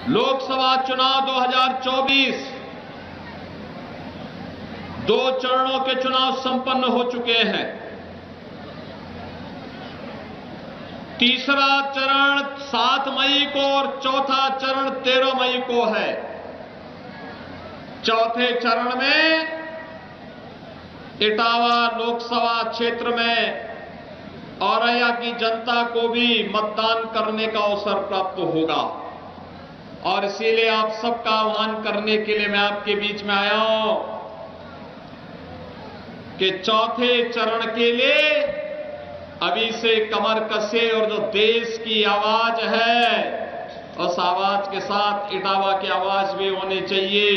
लोकसभा चुनाव 2024 दो चरणों के चुनाव संपन्न हो चुके हैं। तीसरा चरण 7 मई को और चौथा चरण 13 मई को है। चौथे चरण में इटावा लोकसभा क्षेत्र में औरैया की जनता को भी मतदान करने का अवसर प्राप्त होगा और इसीलिए आप सबका आह्वान करने के लिए मैं आपके बीच में आया हूं कि चौथे चरण के लिए अभी से कमर कसे और जो देश की आवाज है उस आवाज के साथ इटावा की आवाज भी होनी चाहिए।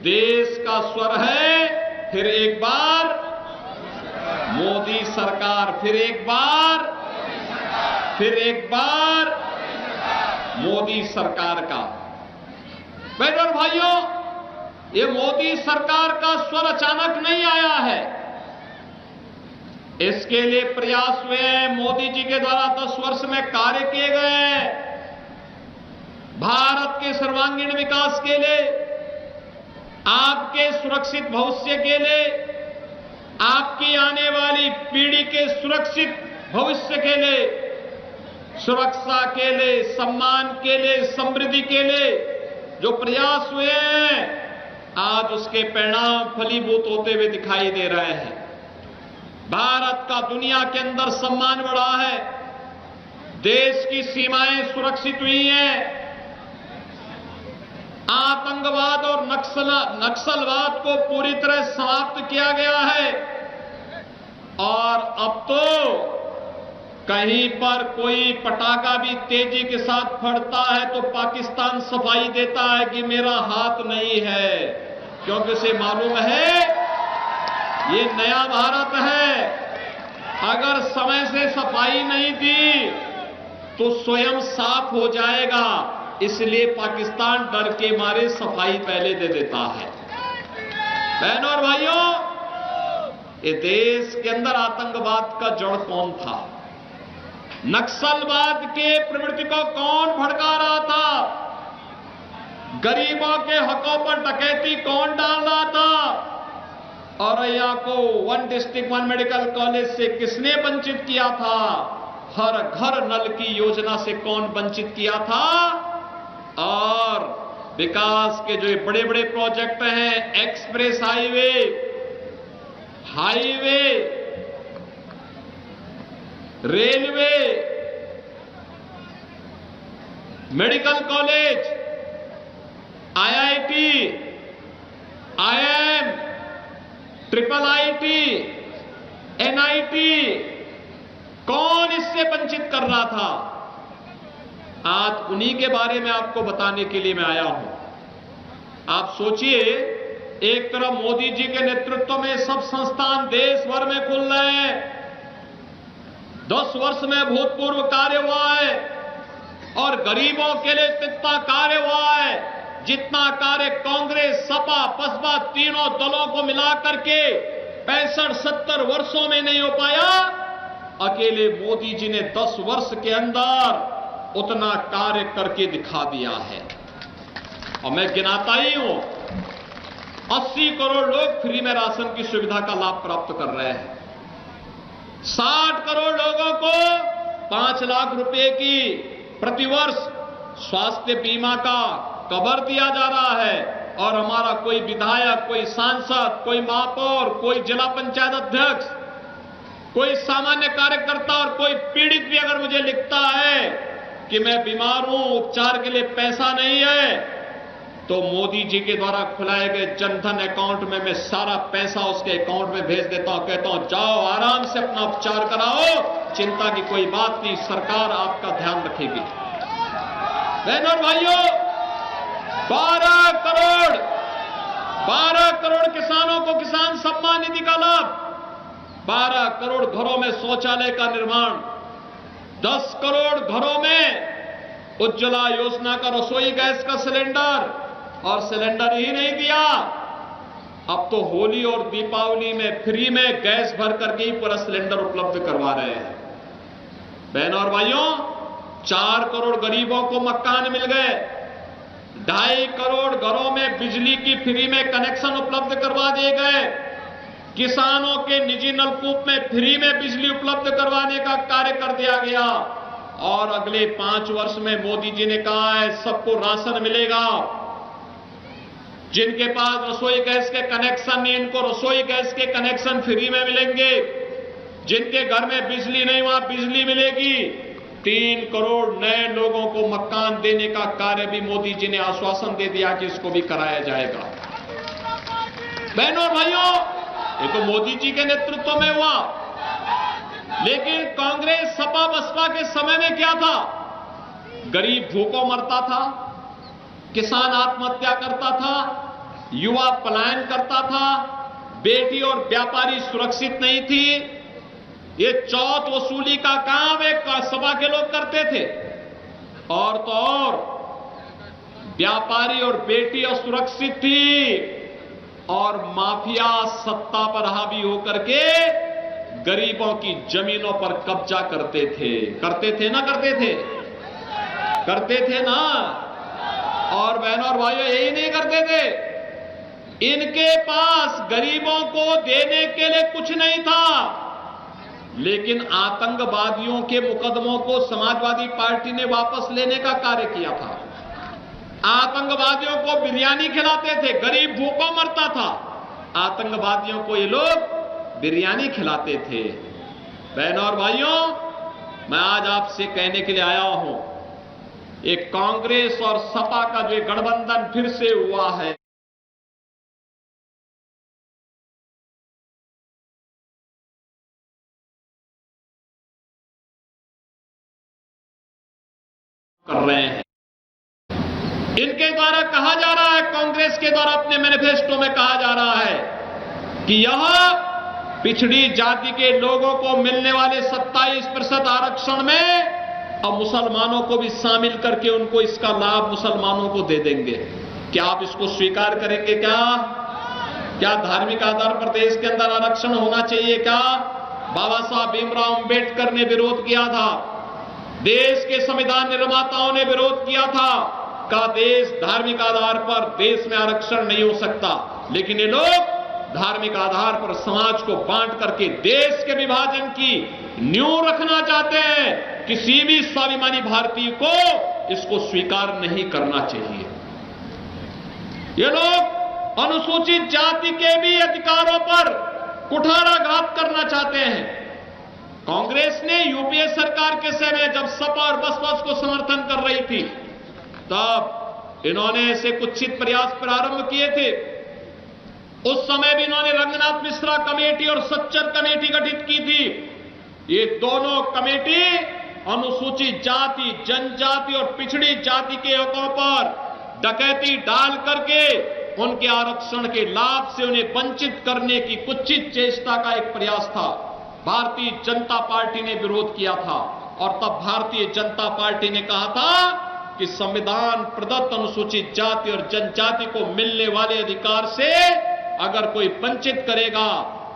देश का स्वर है फिर एक बार मोदी सरकार, फिर एक बार मोदी सरकार का। बहनों और भाइयों, ये मोदी सरकार का स्वर अचानक नहीं आया है। इसके लिए प्रयास हुए हैं। मोदी जी के द्वारा 10 वर्ष में कार्य किए गए। भारत के सर्वांगीण विकास के लिए, आपके सुरक्षित भविष्य के लिए, आपकी आने वाली पीढ़ी के सुरक्षित भविष्य के लिए, सुरक्षा के लिए, सम्मान के लिए, समृद्धि के लिए जो प्रयास हुए हैं, आज उसके परिणाम फलीभूत होते हुए दिखाई दे रहे हैं। भारत का दुनिया के अंदर सम्मान बढ़ा है। देश की सीमाएं सुरक्षित हुई हैं। आतंकवाद और नक्सलवाद को पूरी तरह समाप्त किया गया है और अब तो कहीं पर कोई पटाखा भी तेजी के साथ फटता है तो पाकिस्तान सफाई देता है कि मेरा हाथ नहीं है, क्योंकि उसे मालूम है ये नया भारत है। अगर समय से सफाई नहीं दी तो स्वयं साफ हो जाएगा, इसलिए पाकिस्तान डर के मारे सफाई पहले दे देता है। बहनों और भाइयों, ये देश के अंदर आतंकवाद का जड़ कौन था? नक्सलवाद के प्रवृत्ति को कौन भड़का रहा था? गरीबों के हकों पर डकैती कौन डाल रहा था? औरैया को 1 डिस्ट्रिक्ट 1 मेडिकल कॉलेज से किसने वंचित किया था? हर घर नल की योजना से कौन वंचित किया था? और विकास के जो बड़े बड़े प्रोजेक्ट हैं, express highway, railway, medical college, IIT, IIM, IIIT, NIT, कौन इससे वंचित कर रहा था? आज उन्हीं के बारे में आपको बताने के लिए मैं आया हूं। आप सोचिए, एक तरफ मोदी जी के नेतृत्व में सब संस्थान देश भर में खुल रहे हैं। 10 वर्ष में भूतपूर्व कार्य हुआ है और गरीबों के लिए कितना कार्य हुआ है, जितना कार्य कांग्रेस, सपा, बसपा तीनों दलों को मिलाकर के 65-70 वर्षों में नहीं हो पाया, अकेले मोदी जी ने 10 वर्ष के अंदर उतना कार्य करके दिखा दिया है। और मैं गिनाता ही हूं, 80 करोड़ लोग फ्री में राशन की सुविधा का लाभ प्राप्त कर रहे हैं। 60 करोड़ लोगों को 5 लाख रुपए की प्रतिवर्ष स्वास्थ्य बीमा का कवर दिया जा रहा है। और हमारा कोई विधायक, कोई सांसद, कोई महापौर, कोई जिला पंचायत अध्यक्ष, कोई सामान्य कार्यकर्ता और कोई पीड़ित भी अगर मुझे लिखता है कि मैं बीमार हूं, उपचार के लिए पैसा नहीं है, तो मोदी जी के द्वारा खुलाए गए जनधन अकाउंट में मैं सारा पैसा उसके अकाउंट में भेज देता हूं। कहता हूं जाओ आराम से अपना उपचार कराओ, चिंता की कोई बात नहीं, सरकार आपका ध्यान रखेगी। बहनों और भाइयों, 12 करोड़ किसानों को किसान सम्मान निधि का लाभ, 12 करोड़ घरों में शौचालय का निर्माण, 10 करोड़ घरों में उज्ज्वला योजना का रसोई गैस का सिलेंडर, और सिलेंडर ही नहीं दिया, अब तो होली और दीपावली में फ्री में गैस भर करके ही पूरा सिलेंडर उपलब्ध करवा रहे हैं। बहनों और भाइयों, 4 करोड़ गरीबों को मकान मिल गए, 2.5 करोड़ घरों में बिजली की फ्री में कनेक्शन उपलब्ध करवा दिए गए। किसानों के निजी नलकूप में फ्री में बिजली उपलब्ध करवाने का कार्य कर दिया गया। और अगले 5 वर्ष में मोदी जी ने कहा है सबको राशन मिलेगा। जिनके पास रसोई गैस के कनेक्शन नहीं, इनको रसोई गैस के कनेक्शन फ्री में मिलेंगे। जिनके घर में बिजली नहीं, वहां बिजली मिलेगी। 3 करोड़ नए लोगों को मकान देने का कार्य भी मोदी जी ने आश्वासन दे दिया कि इसको भी कराया जाएगा। बहनों और भाइयों, ये तो मोदी जी के नेतृत्व में हुआ। लेकिन कांग्रेस सपा बसपा के समय में क्या था? गरीब भूखों मरता था, किसान आत्महत्या करता था, युवा पलायन करता था, बेटी और व्यापारी सुरक्षित नहीं थी। ये चौथ वसूली का काम एक सपा के लोग करते थे। और तो और व्यापारी और बेटी असुरक्षित थी और माफिया सत्ता पर हावी होकर के गरीबों की जमीनों पर कब्जा करते थे ना करते थे ना। और बहनों और भाइयों, यही नहीं करते थे, इनके पास गरीबों को देने के लिए कुछ नहीं था। लेकिन आतंकवादियों के मुकदमों को समाजवादी पार्टी ने वापस लेने का कार्य किया था। आतंकवादियों को बिरयानी खिलाते थे, गरीब भूखों मरता था, आतंकवादियों को ये लोग बिरयानी खिलाते थे। बहनों और भाइयों, मैं आज आपसे कहने के लिए आया हूं, एक कांग्रेस और सपा का जो गठबंधन फिर से हुआ है, कर रहे हैं। इनके द्वारा कहा जा रहा है, कांग्रेस के द्वारा अपने मैनिफेस्टो में कहा जा रहा है कि यह पिछड़ी जाति के लोगों को मिलने वाले 27% आरक्षण में अब मुसलमानों को भी शामिल करके उनको इसका लाभ मुसलमानों को दे देंगे। क्या आप इसको स्वीकार करेंगे? क्या धार्मिक आधार पर देश के अंदर आरक्षण होना चाहिए? क्या बाबा साहब भीमराव अंबेडकर ने विरोध किया था, देश के संविधान निर्माताओं ने विरोध किया था, का देश धार्मिक आधार पर देश में आरक्षण नहीं हो सकता। लेकिन ये लोग धार्मिक आधार पर समाज को बांट करके देश के विभाजन की नींव रखना चाहते हैं। किसी भी स्वाभिमानी भारतीय को इसको स्वीकार नहीं करना चाहिए। ये लोग अनुसूचित जाति के भी अधिकारों पर कुठाराघात करना चाहते हैं। कांग्रेस ने यूपीए सरकार के समय जब सपा और बसपा को समर्थन कर रही थी, तब इन्होंने ऐसे कुत्सित प्रयास प्रारंभ किए थे। उस समय भी इन्होंने रंगनाथ मिश्रा कमेटी और सच्चर कमेटी गठित की थी। ये दोनों कमेटी अनुसूचित जाति, जनजाति और पिछड़ी जाति के हकों पर डकैती डाल करके उनके आरक्षण के लाभ से उन्हें वंचित करने की कुत्सित चेष्टा का एक प्रयास था। भारतीय जनता पार्टी ने विरोध किया था और तब भारतीय जनता पार्टी ने कहा था कि संविधान प्रदत्त अनुसूचित जाति और जनजाति को मिलने वाले अधिकार से अगर कोई वंचित करेगा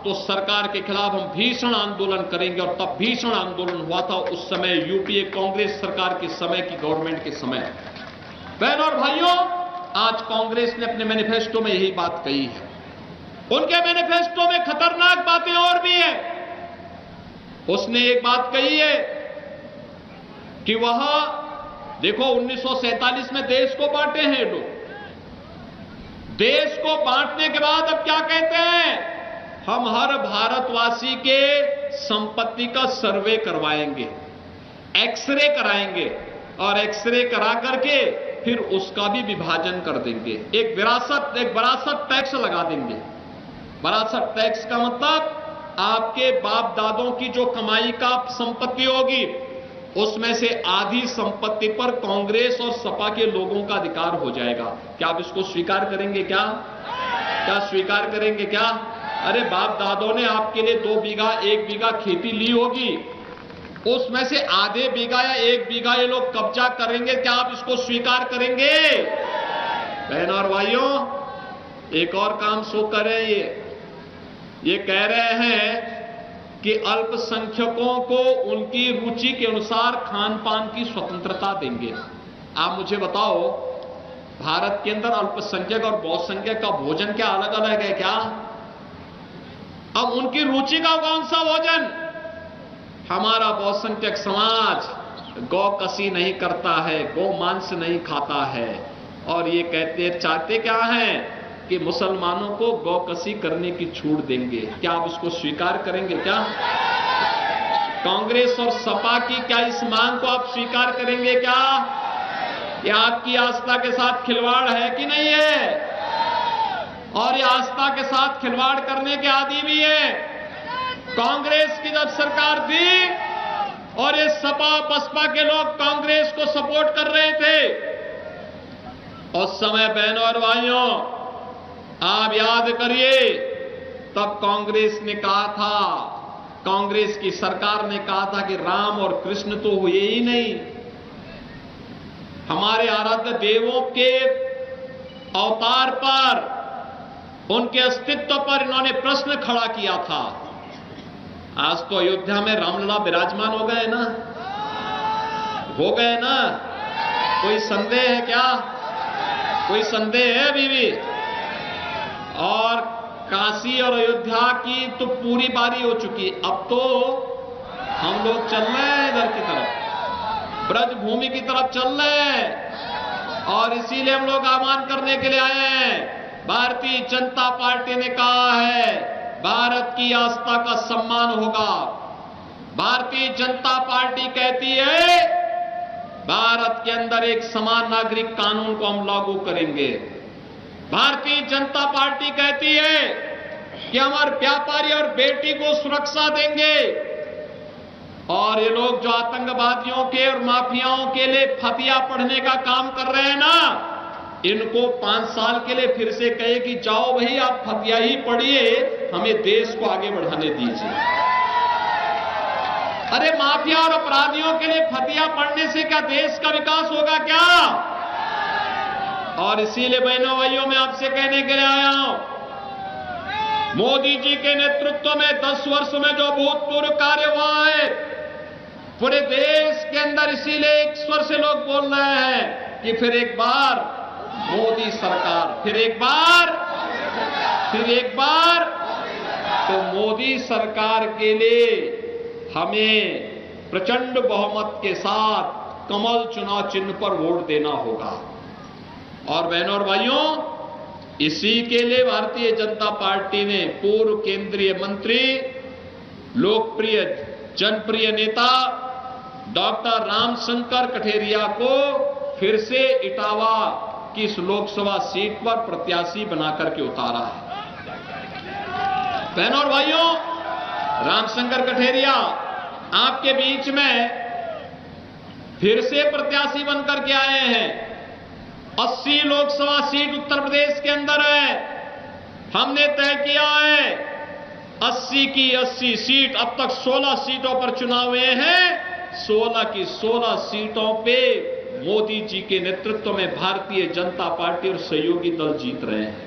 तो सरकार के खिलाफ हम भीषण आंदोलन करेंगे। और तब भीषण आंदोलन हुआ था उस समय यूपीए कांग्रेस सरकार के समय की, गवर्नमेंट के समय। बहनों और भाइयों, आज कांग्रेस ने अपने मैनिफेस्टो में यही बात कही है। उनके मैनिफेस्टो में खतरनाक बातें और भी है। उसने एक बात कही है कि वह देखो 1947 में देश को बांटे हैं लोग। देश को बांटने के बाद अब क्या कहते हैं? हम हर भारतवासी के संपत्ति का सर्वे करवाएंगे, एक्सरे कराएंगे और एक्सरे करा करके फिर उसका भी विभाजन कर देंगे। एक विरासत टैक्स लगा देंगे। विरासत टैक्स का मतलब आपके बाप दादों की जो कमाई का संपत्ति होगी उसमें से आधी संपत्ति पर कांग्रेस और सपा के लोगों का अधिकार हो जाएगा। क्या आप इसको स्वीकार करेंगे? क्या स्वीकार करेंगे? क्या अरे बाप दादों ने आपके लिए 2 बीघा 1 बीघा खेती ली होगी, उसमें से आधे बीघा या 1 बीघा ये लोग कब्जा करेंगे। क्या आप इसको स्वीकार करेंगे? बहनों और भाइयों, एक और काम सो कर रहे हैं। ये कह रहे हैं कि अल्पसंख्यकों को उनकी रुचि के अनुसार खान पान की स्वतंत्रता देंगे। आप मुझे बताओ, भारत के अंदर अल्पसंख्यक और बहुसंख्यक का भोजन क्या अलग अलग है क्या? अब उनकी रुचि का कौन सा भोजन? हमारा बहुसंख्यक समाज गौ कसी नहीं करता है, गौ मांस नहीं खाता है, और ये चाहते क्या है कि मुसलमानों को गौ कसी करने की छूट देंगे। क्या आप उसको स्वीकार करेंगे क्या? कांग्रेस और सपा की क्या इस मांग को आप स्वीकार करेंगे क्या? ये आपकी आस्था के साथ खिलवाड़ है कि नहीं है? और ये आस्था के साथ खिलवाड़ करने के आदी भी है। कांग्रेस की जब सरकार थी और ये सपा बसपा के लोग कांग्रेस को सपोर्ट कर रहे थे, उस समय बहनों और भाइयों आप याद करिए, तब कांग्रेस ने कहा था, कांग्रेस की सरकार ने कहा था कि राम और कृष्ण तो हुए ही नहीं, हमारे आराध्य देवों के अवतार पर, उनके अस्तित्व पर इन्होंने प्रश्न खड़ा किया था। आज तो अयोध्या में रामलला विराजमान हो गए ना, हो गए ना? कोई संदेह है क्या? कोई संदेह है अभी भी? और काशी और अयोध्या की तो पूरी बारी हो चुकी, अब तो हम लोग चल रहे हैं इधर की तरफ, ब्रज भूमि की तरफ चल रहे हैं, और इसीलिए हम लोग आह्वान करने के लिए आए हैं। भारतीय जनता पार्टी ने कहा है भारत की आस्था का सम्मान होगा। भारतीय जनता पार्टी कहती है भारत के अंदर एक समान नागरिक कानून को हम लागू करेंगे। भारतीय जनता पार्टी कहती है कि हमारे व्यापारी और बेटी को सुरक्षा देंगे, और ये लोग जो आतंकवादियों के और माफियाओं के लिए फतिया पढ़ने का काम कर रहे हैं ना, इनको 5 साल के लिए फिर से कहे कि जाओ भाई आप फतिया ही पढ़िए, हमें देश को आगे बढ़ाने दीजिए। अरे माफिया और अपराधियों के लिए फतिया पढ़ने से क्या देश का विकास होगा क्या? और इसीलिए बहनों भाइयों मैं आपसे कहने के लिए आया हूं, मोदी जी के नेतृत्व में 10 वर्ष में जो भूतपूर्व कार्य हुआ है पूरे देश के अंदर, इसीलिए एक स्वर से लोग बोल रहे हैं कि फिर एक बार मोदी सरकार, फिर एक बार तो मोदी सरकार के लिए हमें प्रचंड बहुमत के साथ कमल चुनाव चिन्ह पर वोट देना होगा। और बहनों और भाइयों, इसी के लिए भारतीय जनता पार्टी ने पूर्व केंद्रीय मंत्री, लोकप्रिय जनप्रिय नेता डॉक्टर रामशंकर कठेरिया को फिर से इटावा की इस लोकसभा सीट पर प्रत्याशी बनाकर के उतारा है। बहनों और भाइयों, रामशंकर कठेरिया आपके बीच में फिर से प्रत्याशी बनकर के आए हैं। 80 लोकसभा सीट उत्तर प्रदेश के अंदर है। हमने तय किया है 80 की 80 सीट, अब तक 16 सीटों पर चुनाव हुए हैं, 16 की 16 सीटों पे मोदी जी के नेतृत्व में भारतीय जनता पार्टी और सहयोगी दल जीत रहे हैं।